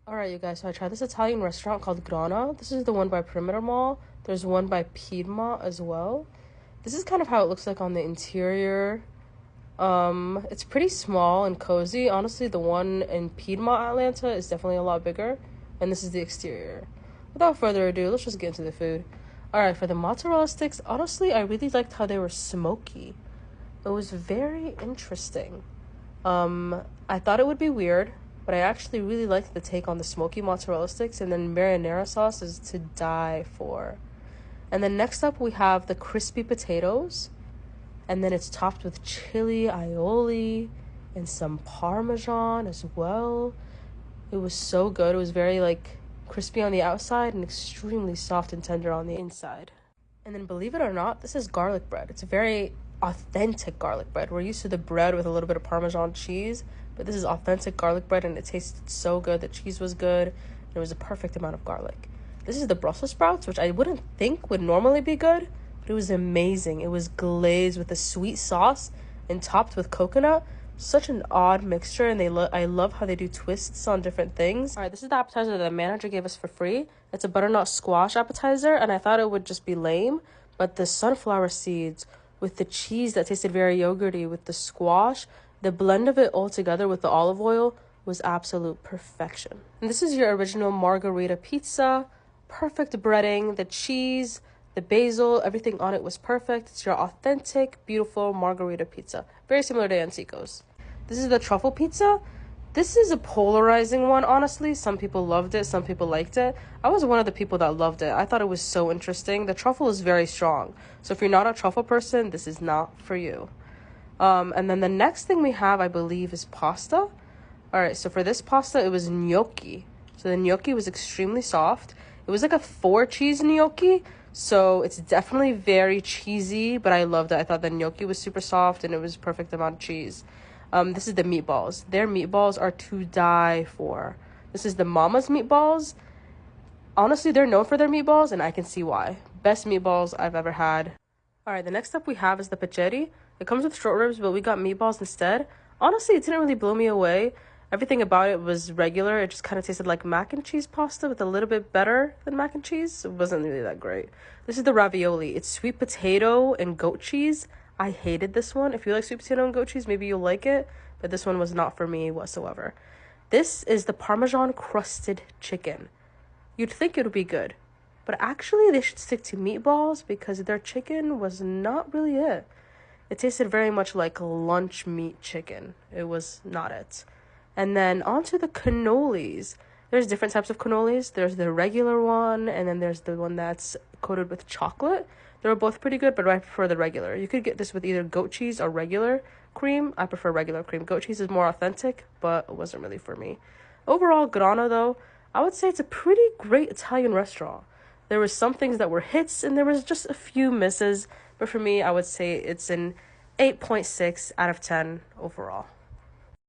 Alright, you guys, so I tried this Italian restaurant called Grana. This is the one by Perimeter Mall. There's one by Piedmont as well. This is kind of how it looks like on the interior. It's pretty small and cozy. Honestly, the one in Piedmont, Atlanta is definitely a lot bigger. And this is the exterior. Without further ado, let's just get into the food. Alright, for the mozzarella sticks, honestly, I really liked how they were smoky. It was very interesting. I thought it would be weird, but I actually really liked the take on the smoky mozzarella sticks, and then marinara sauce is to die for. And then next up we have the crispy potatoes, and then it's topped with chili aioli and some parmesan as well. It was so good. It was very crispy on the outside and extremely soft and tender on the inside. And then believe it or not, this is garlic bread. It's a very authentic garlic bread. We're used to the bread with a little bit of Parmesan cheese, but this is authentic garlic bread, and it tasted so good. The cheese was good, and it was a perfect amount of garlic. This is the Brussels sprouts, which I wouldn't think would normally be good, but it was amazing. It was glazed with a sweet sauce and topped with coconut. Such an odd mixture, and I love how they do twists on different things. All right, this is the appetizer that the manager gave us for free. It's a butternut squash appetizer, and I thought it would just be lame, but the sunflower seeds with the cheese that tasted very yogurty, with the squash, the blend of it all together with the olive oil was absolute perfection. And this is your original margarita pizza. Perfect breading, the cheese, the basil, everything on it was perfect. It's your authentic, beautiful margarita pizza. Very similar to Antico's. This is the truffle pizza. This is a polarizing one, honestly. Some people loved it, some people liked it. I was one of the people that loved it. I thought it was so interesting. The truffle is very strong. So if you're not a truffle person, this is not for you. And then the next thing we have, I believe, is pasta. All right, so for this pasta, it was gnocchi. So the gnocchi was extremely soft. It was like a 4-cheese gnocchi. So it's definitely very cheesy, but I loved it. I thought the gnocchi was super soft and it was perfect amount of cheese. This is the meatballs. Their meatballs are to die for. This is the Mama's meatballs. Honestly, they're known for their meatballs, and I can see why. Best meatballs I've ever had. All right, the next up we have is the pacheri. It comes with short ribs, but we got meatballs instead. Honestly, it didn't really blow me away. Everything about it was regular. It just kind of tasted like mac and cheese pasta with a little bit better than mac and cheese. It wasn't really that great. This is the ravioli. It's sweet potato and goat cheese. I hated this one. If you like sweet potato and goat cheese, maybe you'll like it, but this one was not for me whatsoever. This is the Parmesan crusted chicken. You'd think it would be good, but actually they should stick to meatballs because their chicken was not really it. It tasted very much like lunch meat chicken. It was not it. And then onto the cannolis. There's different types of cannolis. There's the regular one, and then there's the one that's coated with chocolate. They were both pretty good, but I prefer the regular. You could get this with either goat cheese or regular cream. I prefer regular cream. Goat cheese is more authentic, but it wasn't really for me. Overall, Grana, though, I would say it's a pretty great Italian restaurant. There were some things that were hits, and there was just a few misses. But for me, I would say it's an 8.6 out of 10 overall.